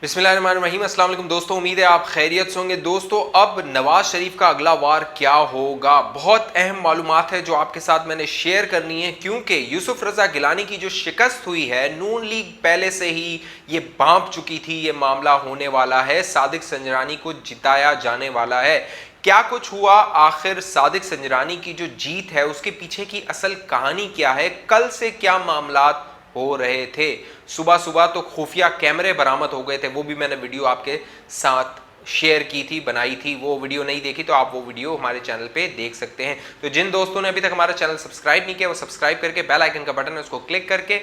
बिस्मिल्लाहिर्रहमानिर्रहीम। अस्सलाम वालेकुम दोस्तों, उम्मीद है आप खैरियत से होंगे। दोस्तों, अब नवाज शरीफ का अगला वार क्या होगा, बहुत अहम मालूमात है जो आपके साथ मैंने शेयर करनी है, क्योंकि यूसुफ रजा गिलानी की जो शिकस्त हुई है, नून लीग पहले से ही ये भांप चुकी थी, ये मामला होने वाला है, सादिक संजरानी को जिताया जाने वाला है। क्या कुछ हुआ, आखिर सादिक संजरानी की जो जीत है उसके पीछे की असल कहानी क्या है, कल से क्या मामलात हो रहे थे। सुबह सुबह तो खुफिया कैमरे बरामद हो गए थे, वो भी मैंने वीडियो आपके साथ शेयर की थी, बनाई थी। वो वीडियो नहीं देखी तो आप वो वीडियो हमारे चैनल पे देख सकते हैं। तो जिन दोस्तों ने अभी तक हमारा चैनल सब्सक्राइब नहीं किया, वो सब्सक्राइब करके बेल आइकन का बटन है उसको क्लिक करके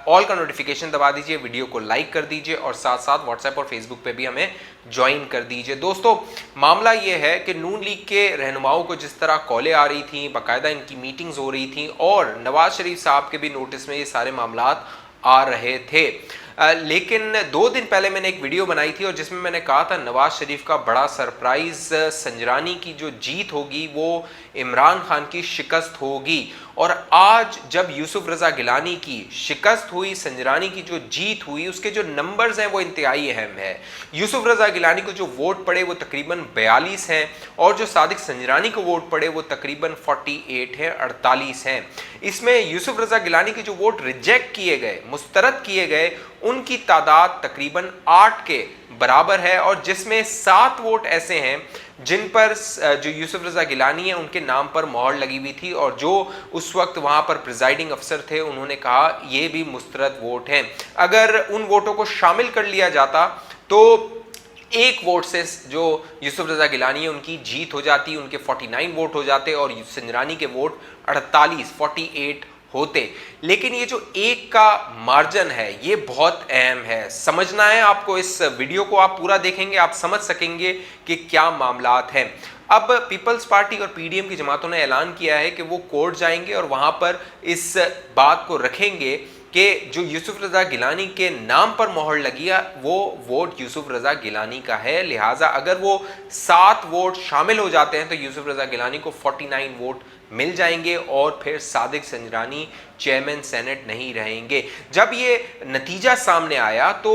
ऑल का नोटिफिकेशन दबा दीजिए, वीडियो को लाइक कर दीजिए और साथ साथ व्हाट्सएप और फेसबुक पे भी हमें ज्वाइन कर दीजिए। दोस्तों, मामला ये है कि नून लीग के रहनुमाओं को जिस तरह कॉलें आ रही थी, बाकायदा इनकी मीटिंग्स हो रही थी और नवाज शरीफ साहब के भी नोटिस में ये सारे मामलात आ रहे थे। लेकिन 2 दिन पहले मैंने एक वीडियो बनाई थी और जिसमें मैंने कहा था नवाज शरीफ का बड़ा सरप्राइज, संजरानी की जो जीत होगी वो इमरान खान की शिकस्त होगी। और आज जब यूसुफ रजा गिलानी की शिकस्त हुई, संजरानी की जो जीत हुई, उसके जो नंबर्स हैं वो इंतहाई अहम है। यूसुफ रजा गिलानी को जो वोट पड़े वो तकरीबन 42 हैं और जो सादिक संजरानी को वोट पड़े वो तकरीबन 48 हैं, 48 हैं। इसमें यूसुफ रजा गिलानी के जो वोट रिजेक्ट किए गए, मुस्तरद किए गए, उनकी तादाद तकरीबन 8 के बराबर है और जिसमें 7 वोट ऐसे हैं जिन पर जो यूसुफ रजा गिलानी है उनके नाम पर मोहर लगी हुई थी और जो उस वक्त वहां पर प्रिजाइडिंग अफसर थे उन्होंने कहा ये भी मुस्तरद वोट हैं। अगर उन वोटों को शामिल कर लिया जाता तो एक वोट से जो यूसुफ रजा गिलानी है उनकी जीत हो जाती, उनके 49 वोट हो जाते और संजरानी के वोट 48 होते। लेकिन ये जो एक का मार्जिन है ये बहुत अहम है, समझना है आपको। इस वीडियो को आप पूरा देखेंगे आप समझ सकेंगे कि क्या मामलात हैं। अब पीपल्स पार्टी और पीडीएम की जमातों ने ऐलान किया है कि वो कोर्ट जाएंगे और वहां पर इस बात को रखेंगे कि जो यूसुफ रजा गिलानी के नाम पर मोहर लगी है वो वोट यूसुफ रजा गिलानी का है। लिहाजा अगर वो 7 वोट शामिल हो जाते हैं तो यूसुफ रजा गिलानी को 49 वोट मिल जाएंगे और फिर सादिक संजरानी चेयरमैन सेनेट नहीं रहेंगे। जब ये नतीजा सामने आया तो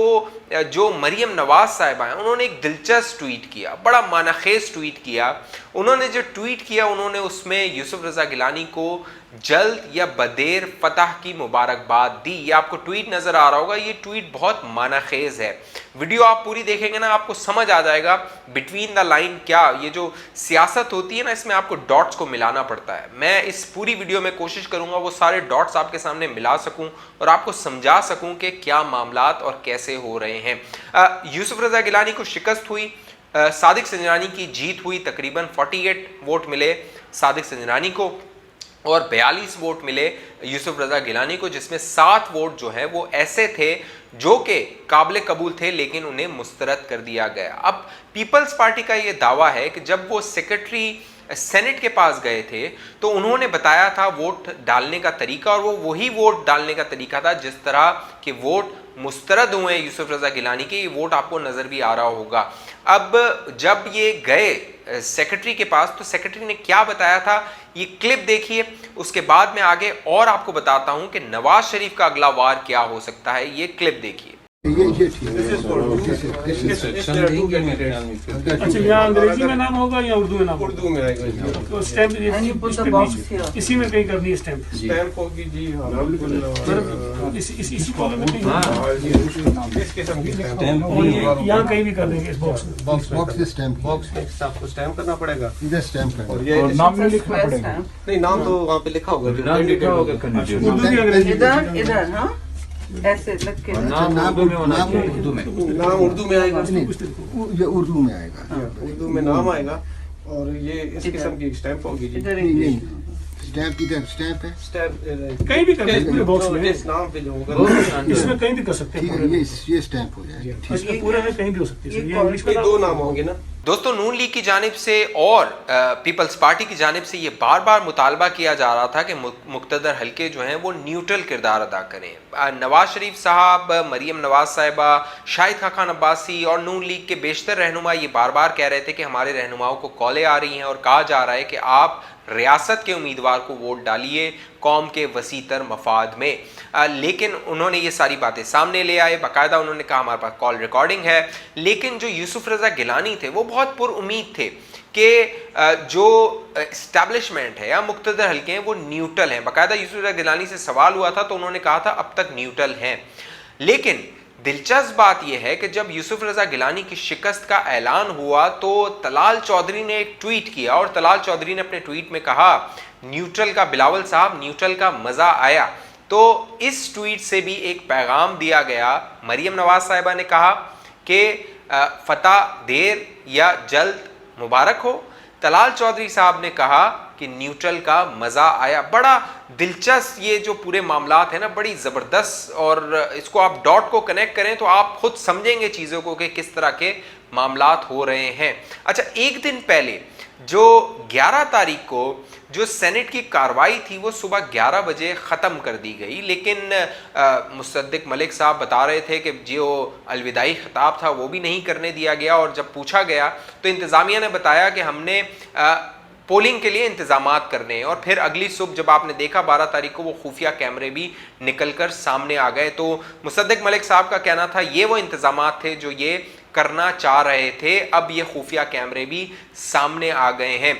जो मरियम नवाज साहिबा हैं उन्होंने एक दिलचस्प ट्वीट किया, बड़ा मानाखेज ट्वीट किया। उन्होंने जो ट्वीट किया उन्होंने उसमें यूसुफ रजा गिलानी को जल्द या बदेर फतह की मुबारकबाद दी। ये आपको ट्वीट नजर आ रहा होगा, ये ट्वीट बहुत मानाखेज है। वीडियो आप पूरी देखेंगे ना आपको समझ आ जाएगा बिटवीन द लाइन क्या, ये जो सियासत होती है ना इसमें आपको डॉट्स को मिलाना पड़ता है। मैं इस पूरी वीडियो में कोशिश करूंगा वो सारे डॉट्स आपके सामने मिला सकूं और आपको समझा सकूं कि क्या मामलात और कैसे हो रहे हैं। यूसुफ रजा गिलानी को शिकस्त हुई, सादिक संजरानी की जीत हुई, तकरीबन 48 वोट मिले सादिक संजरानी को और 42 वोट मिले यूसुफ रजा गिलानी को, जिसमें 7 वोट जो है वो ऐसे थे जो कि काबिल कबूल थे लेकिन उन्हें मुस्तरद कर दिया गया। अब पीपल्स पार्टी का ये दावा है कि जब वो सेक्रेटरी सेनेट के पास गए थे तो उन्होंने बताया था वोट डालने का तरीका और वो वही वोट डालने का तरीका था जिस तरह के वोट मुस्तरद हुए यूसुफ रजा गिलानी के। ये वोट आपको नजर भी आ रहा होगा। अब जब ये गए सेक्रेटरी के पास तो सेक्रेटरी ने क्या बताया था ये क्लिप देखिए, उसके बाद मैं आगे और आपको बताता हूं कि नवाज शरीफ का अगला वार क्या हो सकता है। ये क्लिप देखिए। अच्छा, यहाँ अंग्रेजी में नाम होगा या उर्दू में नाम? उर्दू में आएगा। तो स्टैम्प इसी में कहीं करनी है स्टैम्प? स्टैम्प होगी जी, हाँ इसी कॉलम में कहीं यहाँ कहीं भी कर देंगे। इस बॉक्स में आपको स्टैम्प करना पड़ेगा, इधर स्टैम्प और ये नाम नहीं लिखना पड़ेगा। नहीं, नाम तो वहाँ पे लिखा होगा, उर्दू भी अंग्रेजी इधर हाँ ऐसे लग के नाम उर्दू में नाम उर्दू में आएगा, ये उर्दू में आएगा, उर्दू में नाम आएगा और ये इस किस्म की स्टैम्प होगी जी। इधर नहीं स्टैम्प इधर स्टैम्प है, स्टैम्प कहीं भी कर देंगे बॉक्स में, इस नाम पे जो होगा इसमें कहीं भी कर सकते ठीक हैं। है, ये स्टैम्प हो जाएगा। इसमें पूरा है, कहीं भी हो सकती है। ये इंग्लिश ये में 2 नाम होंगे ना। दोस्तों, नून लीग की जानिब से और पीपल्स पार्टी की जानिब से ये बार बार मुतालबा किया जा रहा था कि मुक्तदर हल्के जो हैं वो न्यूट्रल किरदार अदा करें। नवाज शरीफ साहब, मरियम नवाज साहिबा, शाहिद खान अब्बासी और नून लीग के बेशतर रहनुमा ये बार बार कह रहे थे कि हमारे रहनुमाओं को कॉलें आ रही हैं और कहा जा रहा है कि आप रियासत के उम्मीदवार को वोट डालिए, कौम के वसीतर मफाद में। लेकिन उन्होंने ये सारी बातें सामने ले आए, बाकायदा उन्होंने कहा हमारे पास कॉल रिकॉर्डिंग है। लेकिन जो यूसुफ रज़ा गिलानी थे वो बहुत पुरुमीद थे कि जो इस्टेब्लिशमेंट है या मुक्तदर हल्के हैं वो न्यूट्रल हैं। बाकायदा यूसुफ रज़ा गिलानी से सवाल हुआ था तो उन्होंने कहा था अब तक न्यूट्रल हैं। लेकिन दिलचस्प बात यह है कि जब यूसुफ रज़ा गिलानी की शिकस्त का ऐलान हुआ तो तलाल चौधरी ने एक ट्वीट किया और तलाल चौधरी ने अपने ट्वीट में कहा न्यूट्रल का बिलावल साहब, न्यूट्रल का मज़ा आया। तो इस ट्वीट से भी एक पैगाम दिया गया। मरियम नवाज साहिबा ने कहा कि फतह देर या जल्द मुबारक हो। तलाल चौधरी साहब ने कहा कि न्यूट्रल का मज़ा आया। बड़ा दिलचस्प ये जो पूरे मामलात है ना, बड़ी ज़बरदस्त, और इसको आप डॉट को कनेक्ट करें तो आप खुद समझेंगे चीज़ों को कि किस तरह के मामलात हो रहे हैं। अच्छा, एक दिन पहले जो 11 तारीख को जो सेनेट की कार्रवाई थी वो सुबह 11 बजे ख़त्म कर दी गई, लेकिन मुसद्दिक मलिक साहब बता रहे थे कि जो अलविदाई खिताब था वो भी नहीं करने दिया गया। और जब पूछा गया तो इंतज़ामिया ने बताया कि हमने पोलिंग के लिए इंतजामात करने हैं। और फिर अगली सुबह जब आपने देखा 12 तारीख को वो खुफिया कैमरे भी निकल कर सामने आ गए। तो मुसद्दिक मलिक साहब का कहना था ये वो इंतजामात थे जो ये करना चाह रहे थे, अब ये खुफिया कैमरे भी सामने आ गए हैं।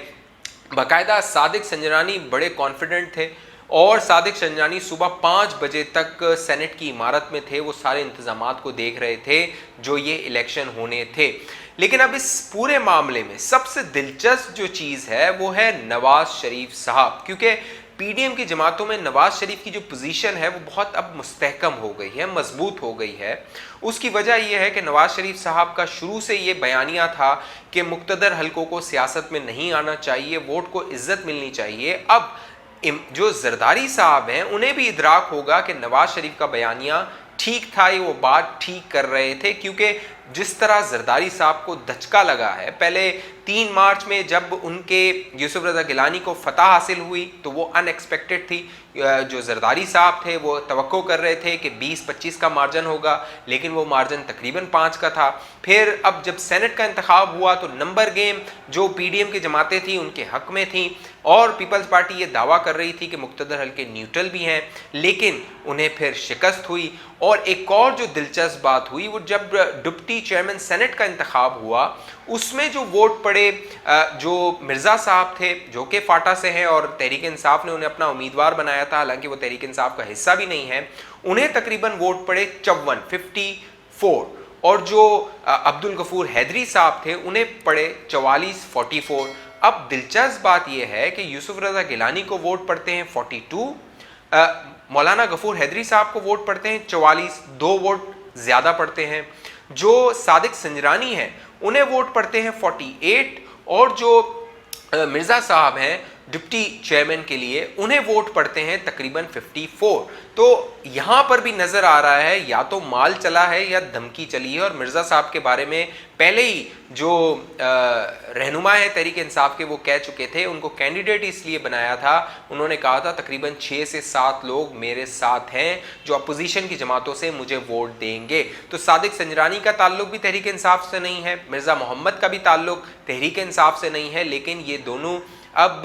बाकायदा सादिक संजरानी बड़े कॉन्फिडेंट थे और सादिक संजरानी सुबह 5 बजे तक सेनेट की इमारत में थे, वो सारे इंतजामात को देख रहे थे जो ये इलेक्शन होने थे। लेकिन अब इस पूरे मामले में सबसे दिलचस्प जो चीज़ है वो है नवाज शरीफ साहब, क्योंकि पीडीएम की जमातों में नवाज शरीफ की जो पोजीशन है वो बहुत अब मुस्तहकम हो गई है, मजबूत हो गई है। उसकी वजह यह है कि नवाज शरीफ साहब का शुरू से ये बयानिया था कि मुक्तदर हलकों को सियासत में नहीं आना चाहिए, वोट को इज्जत मिलनी चाहिए। अब जो जरदारी साहब हैं उन्हें भी इदराक होगा कि नवाज शरीफ का बयानिया ठीक था, ये वो बात ठीक कर रहे थे, क्योंकि जिस तरह जरदारी साहब को धचका लगा है, पहले 3 मार्च में जब उनके यूसुफ रज़ा गिलानी को फतह हासिल हुई तो वो अनएक्सपेक्टेड थी। जो जरदारी साहब थे वो तवक्को कर रहे थे कि 20-25 का मार्जिन होगा, लेकिन वो मार्जिन तकरीबन 5 का था। फिर अब जब सेनेट का इंतखाब हुआ तो नंबर गेम जो पीडीएम की जमातें थी उनके हक में थी और पीपल्स पार्टी ये दावा कर रही थी कि मुक्तदर हल्के न्यूट्रल भी हैं, लेकिन उन्हें फिर शिकस्त हुई। और एक और जो दिलचस्प बात हुई वो जब डिप्टी चेयरमैन सेनेट का इंतखाब हुआ उसमें जो वोट पड़े, जो मिर्ज़ा साहब थे जो कि फाटा से हैं और तहरीक इंसाफ ने उन्हें अपना उम्मीदवार बनाया था, हालांकि वो तहरीक इंसाफ का हिस्सा भी नहीं है, उन्हें तकरीबन वोट पड़े 54 और जो अब्दुल गफूर हैदरी साहब थे उन्हें पड़े 44। अब दिलचस्प बात यह है कि यूसुफ रज़ा गिलानी को वोट पड़ते हैं 42, मौलाना गफूर हैदरी साहब को वोट पड़ते हैं 44, 2 वोट ज़्यादा पड़ते हैं। जो सादिक संजरानी हैं उन्हें वोट पड़ते हैं 48 और जो मिर्ज़ा साहब हैं डिप्टी चेयरमैन के लिए उन्हें वोट पड़ते हैं तकरीबन 54। तो यहाँ पर भी नज़र आ रहा है या तो माल चला है या धमकी चली है। और मिर्ज़ा साहब के बारे में पहले ही जो रहनुमा है तहरीक इंसाफ के वो कह चुके थे, उनको कैंडिडेट इसलिए बनाया था, उन्होंने कहा था तकरीबन 6 से 7 लोग मेरे साथ हैं जो अपोजिशन की जमातों से मुझे वोट देंगे। तो सादिक संजरानी का ताल्लुक भी तहरीक इंसाफ से नहीं है, मिर्ज़ा मोहम्मद का भी ताल्लुक तहरीक इंसाफ से नहीं है, लेकिन ये दोनों अब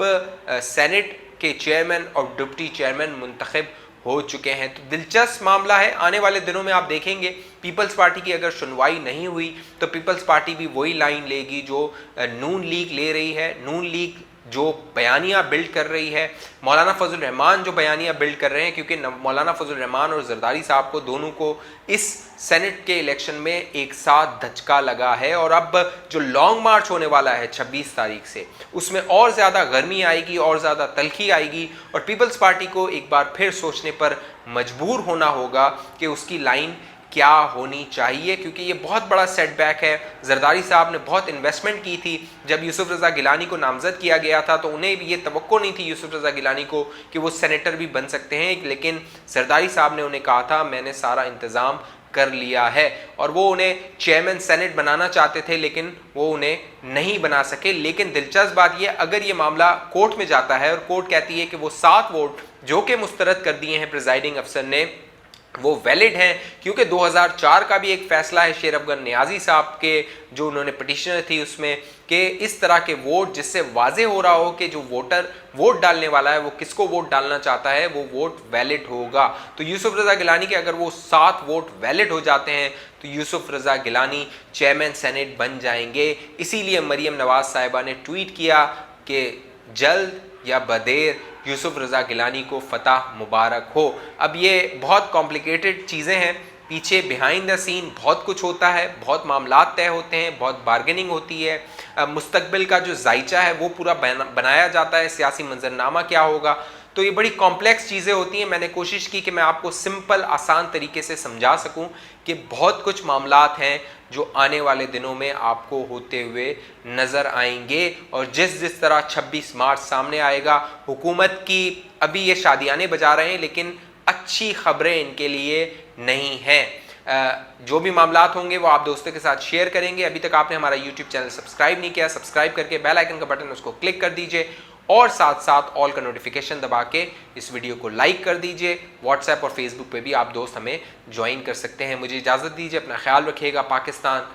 सेनेट के चेयरमैन और डिप्टी चेयरमैन मुंतखब हो चुके हैं। तो दिलचस्प मामला है। आने वाले दिनों में आप देखेंगे पीपल्स पार्टी की अगर सुनवाई नहीं हुई तो पीपल्स पार्टी भी वही लाइन लेगी जो नून लीग ले रही है। नून लीग जो बयानिया बिल्ड कर रही है, मौलाना फजल रहमान जो बयानिया बिल्ड कर रहे हैं, क्योंकि मौलाना फजल रहमान और जरदारी साहब को दोनों को इस सेनेट के इलेक्शन में एक साथ धचका लगा है। और अब जो लॉन्ग मार्च होने वाला है 26 तारीख से, उसमें और ज़्यादा गर्मी आएगी और ज़्यादा तलखी आएगी और पीपल्स पार्टी को एक बार फिर सोचने पर मजबूर होना होगा कि उसकी लाइन क्या होनी चाहिए, क्योंकि ये बहुत बड़ा सेटबैक है। जरदारी साहब ने बहुत इन्वेस्टमेंट की थी। जब यूसुफ रज़ा गिलानी को नामजद किया गया था तो उन्हें भी ये तवक्को नहीं थी यूसुफ रज़ा गिलानी को कि वो सेनेटर भी बन सकते हैं, लेकिन जरदारी साहब ने उन्हें कहा था मैंने सारा इंतज़ाम कर लिया है। और वो उन्हें चेयरमैन सेनेट बनाना चाहते थे लेकिन वो उन्हें नहीं बना सके। लेकिन दिलचस्प बात यह, अगर ये मामला कोर्ट में जाता है और कोर्ट कहती है कि वो 7 वोट जो कि मुस्तरद कर दिए हैं प्रिजाइडिंग अफसर ने वो वैलिड हैं, क्योंकि 2004 का भी एक फैसला है शेर अफगन नियाजी साहब के, जो उन्होंने पिटिशनर थी उसमें, कि इस तरह के वोट जिससे वाजे हो रहा हो कि जो वोटर वोट डालने वाला है वो किसको वोट डालना चाहता है, वो वोट वैलिड होगा। तो यूसुफ रज़ा गिलानी के अगर वो 7 वोट वैलिड हो जाते हैं तो यूसुफ रज़ा गिलानी चेयरमैन सेनेट बन जाएंगे। इसीलिए मरीम नवाज साहिबा ने ट्वीट किया कि जल्द या बदेर यूसुफ रज़ा गिलानी को फतह मुबारक हो। अब ये बहुत कॉम्प्लिकेटेड चीज़ें हैं, पीछे बिहाइंड द सीन बहुत कुछ होता है, बहुत मामलात तय होते हैं, बहुत बार्गेनिंग होती है, मुस्तकबिल का जो जायचा है वो पूरा बनाया जाता है, सियासी मंजरनामा क्या होगा। तो ये बड़ी कॉम्प्लेक्स चीज़ें होती हैं। मैंने कोशिश की कि मैं आपको सिंपल आसान तरीके से समझा सकूं कि बहुत कुछ मामलात हैं जो आने वाले दिनों में आपको होते हुए नज़र आएंगे। और जिस तरह 26 मार्च सामने आएगा, हुकूमत की अभी ये शादियाने बजा रहे हैं लेकिन अच्छी खबरें इनके लिए नहीं हैं। जो भी मामलात होंगे वो आप दोस्तों के साथ शेयर करेंगे। अभी तक आपने हमारा यूट्यूब चैनल सब्सक्राइब नहीं किया, सब्सक्राइब करके बेल आइकन का बटन उसको क्लिक कर दीजिए और साथ साथ ऑल का नोटिफिकेशन दबा के इस वीडियो को लाइक कर दीजिए। व्हाट्सएप और फेसबुक पे भी आप दोस्त हमें ज्वाइन कर सकते हैं। मुझे इजाज़त दीजिए, अपना ख्याल रखिएगा। पाकिस्तान